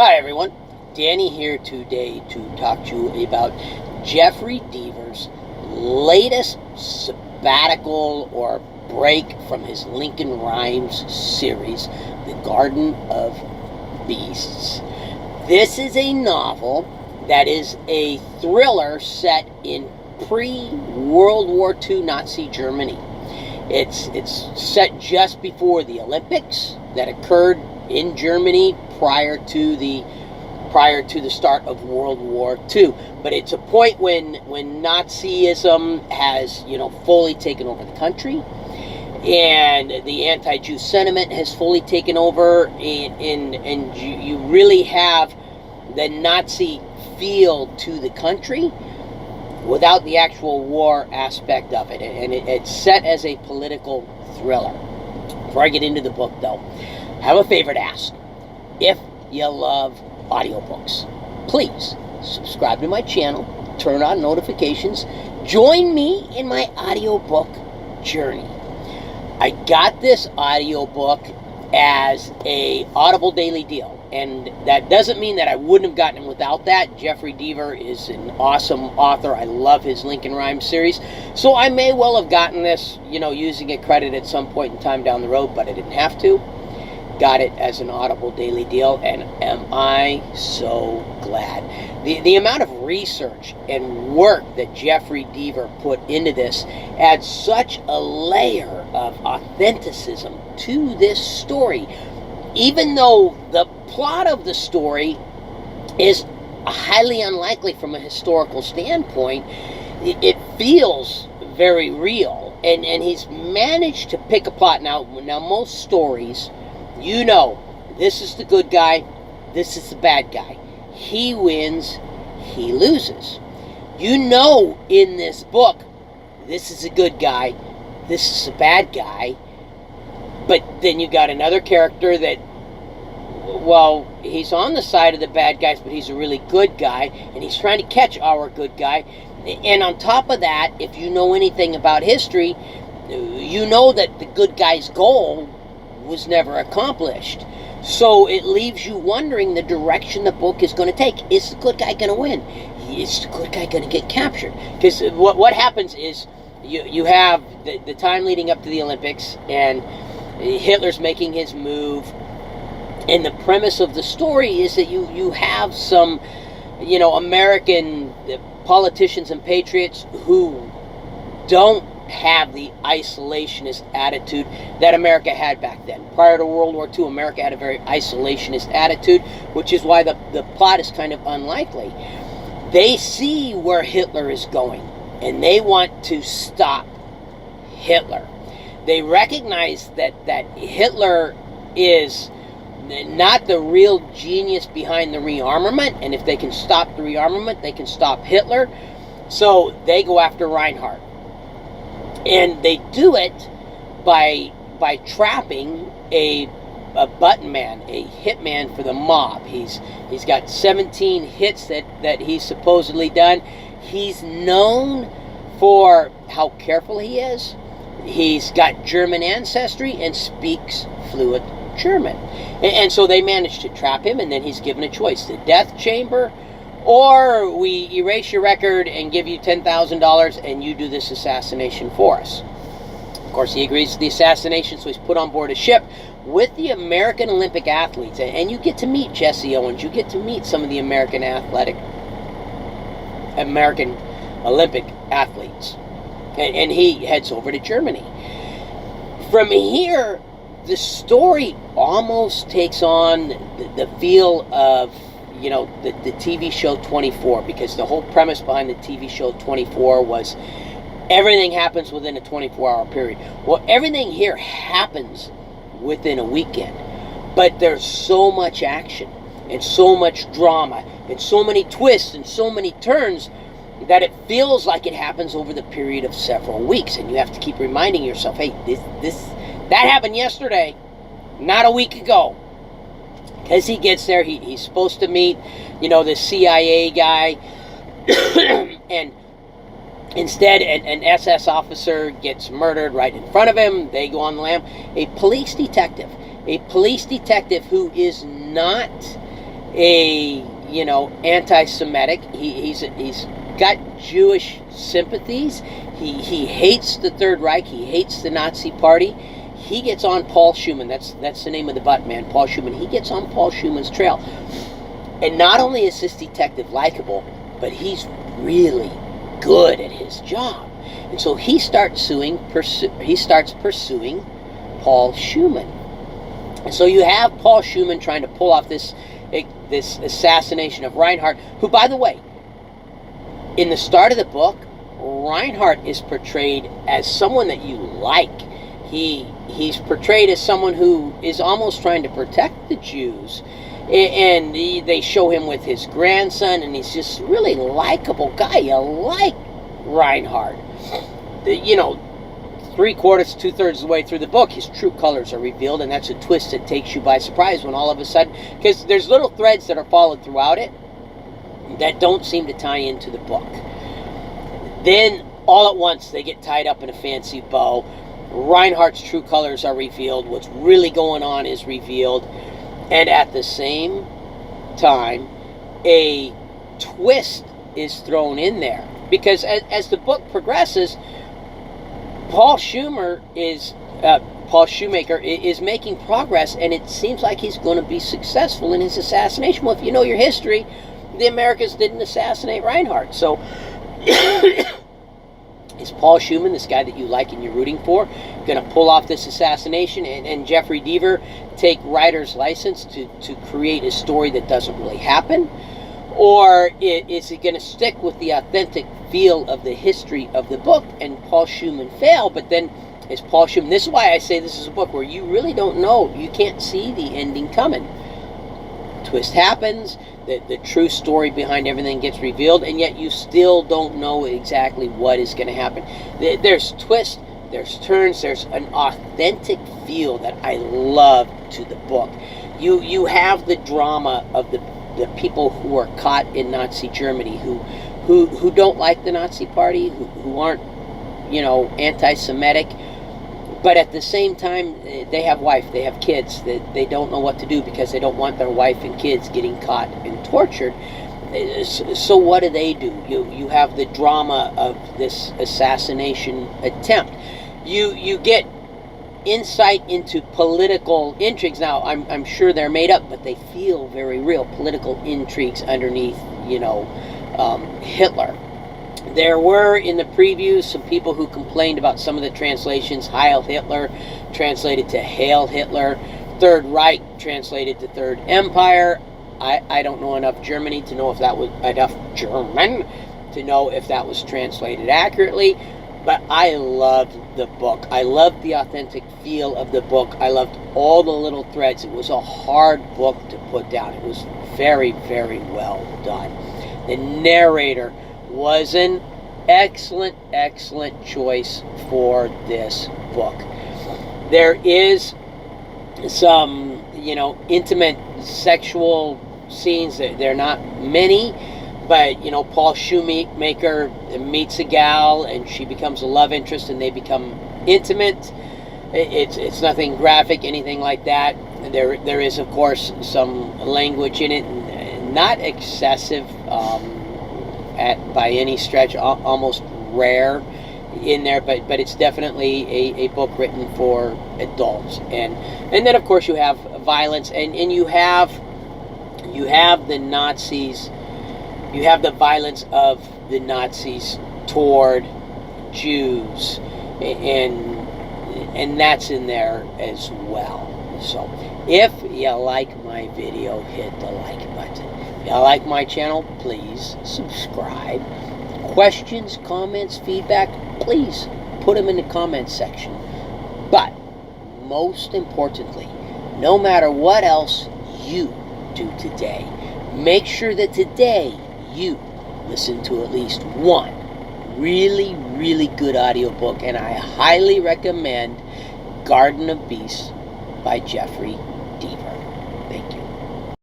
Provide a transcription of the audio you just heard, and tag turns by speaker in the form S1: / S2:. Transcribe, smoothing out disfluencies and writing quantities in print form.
S1: Hi everyone, Danny here today to talk to you about Jeffery Deaver's latest sabbatical or break from his Lincoln Rhymes series, The Garden of Beasts. This is a novel that is a thriller set in pre-World War II Nazi Germany. It's set just before the Olympics that occurred in Germany prior to the start of World War II. But it's a point when Nazism has fully taken over the country, and the anti-Jew sentiment has fully taken over, and you really have the Nazi feel to the country without the actual war aspect of it. And it's set as a political thriller. Before I get into the book, though, I have a favor to ask. If you love audiobooks, please subscribe to my channel, turn on notifications, join me in my audiobook journey. I got this audiobook as a Audible daily deal, and that doesn't mean that I wouldn't have gotten it without that. Jeffery Deaver is an awesome author. I love his Lincoln Rhymes series, so I may well have gotten this, using a credit at some point in time down the road, but I didn't have to. Got it as an Audible daily deal, and am I so glad. The amount of research and work that Jeffery Deaver put into this adds such a layer of authenticism to this story. Even though the plot of the story is highly unlikely from a historical standpoint, it feels very real. And he's managed to pick a plot. Now most stories, this is the good guy, this is the bad guy. He wins, he loses. In this book, this is a good guy, this is a bad guy, but then you got another character that, he's on the side of the bad guys, but he's a really good guy, and he's trying to catch our good guy. And on top of that, if you know anything about history, you know that the good guy's goal was never accomplished. So it leaves you wondering the direction the book is going to take. Is the good guy going to win? Is the good guy going to get captured? Because what happens is you have the time leading up to the Olympics, and Hitler's making his move, and the premise of the story is that you have some American politicians and patriots who don't have the isolationist attitude that America had back then. Prior to World War II, America had a very isolationist attitude, which is why the plot is kind of unlikely. They see where Hitler is going, and they want to stop Hitler. They recognize that Hitler is not the real genius behind the rearmament, and if they can stop the rearmament, they can stop Hitler. So they go after Reinhardt. And they do it by trapping a button man, a hitman for the mob. He's got 17 hits that he's supposedly done. He's known for how careful he is. He's got German ancestry and speaks fluent German. And so they manage to trap him, and then he's given a choice: the death chamber, or we erase your record and give you $10,000 and you do this assassination for us. Of course, he agrees to the assassination, so he's put on board a ship with the American Olympic athletes. And you get to meet Jesse Owens. You get to meet some of the American Olympic athletes. And he heads over to Germany. From here, the story almost takes on the feel of the TV show 24, because the whole premise behind the TV show 24 was everything happens within a 24-hour period. Well, everything here happens within a weekend, but there's so much action and so much drama and so many twists and so many turns that it feels like it happens over the period of several weeks, and you have to keep reminding yourself, hey, that happened yesterday, not a week ago. As he gets there, he's supposed to meet, the CIA guy, and instead an SS officer gets murdered right in front of him. They go on the lam. A police detective who is not a, anti-Semitic. He's got Jewish sympathies. He hates the Third Reich. He hates the Nazi Party. He gets on Paul Schumann. That's the name of the butt man, Paul Schumann. He gets on Paul Schumann's trail. And not only is this detective likable, but he's really good at his job. And so he starts pursuing Paul Schumann. And so you have Paul Schumann trying to pull off this assassination of Reinhardt, who, by the way, in the start of the book, Reinhardt is portrayed as someone that you like. He's portrayed as someone who is almost trying to protect the Jews. And they show him with his grandson, and he's just really likable guy. You like Reinhardt. 3/4, 2/3 of the way through the book, his true colors are revealed, and that's a twist that takes you by surprise when all of a sudden, because there's little threads that are followed throughout it that don't seem to tie into the book. Then, all at once, they get tied up in a fancy bow. Reinhardt's true colors are revealed. What's really going on is revealed. And at the same time, a twist is thrown in there. Because as the book progresses, Paul Schumacher is making progress, and it seems like he's going to be successful in his assassination. Well, if you know your history, the Americans didn't assassinate Reinhardt. So is Paul Schumann, this guy that you like and you're rooting for, going to pull off this assassination and Jeffery Deaver take writer's license to create a story that doesn't really happen? Or is it going to stick with the authentic feel of the history of the book and Paul Schumann fail? But then is Paul Schumann... This is why I say this is a book where you really don't know. You can't see the ending coming. Twist happens. The true story behind everything gets revealed, and yet you still don't know exactly what is going to happen. There's twists, there's turns, there's an authentic feel that I love to the book. You have the drama of the people who are caught in Nazi Germany, who don't like the Nazi Party, who aren't, anti-Semitic, but at the same time, they have wife, they have kids. They don't know what to do because they don't want their wife and kids getting caught and tortured. So what do? You have the drama of this assassination attempt. You get insight into political intrigues. Now, I'm sure they're made up, but they feel very real. Political intrigues underneath, Hitler. There were, in the previews, some people who complained about some of the translations. Heil Hitler translated to Hail Hitler. Third Reich translated to Third Empire. I don't know enough German to know if that was translated accurately. But I loved the book. I loved the authentic feel of the book. I loved all the little threads. It was a hard book to put down. It was very, very well done. The narrator was an excellent, excellent choice for this book. There is some, intimate sexual scenes. They're not many, but, Paul Shoemaker meets a gal, and she becomes a love interest, and they become intimate. It's nothing graphic, anything like that. There is, of course, some language in it, not excessive, by any stretch, almost rare in there, but it's definitely a book written for adults. And then, of course, you have violence, and you have the Nazis, you have the violence of the Nazis toward Jews, and that's in there as well. So if you like my video, hit the like button. If you like my channel, please subscribe. Questions, comments, feedback, please put them in the comments section. But most importantly, no matter what else you do today, make sure that today you listen to at least one really, really good audiobook, and I highly recommend Garden of Beasts by Jeffery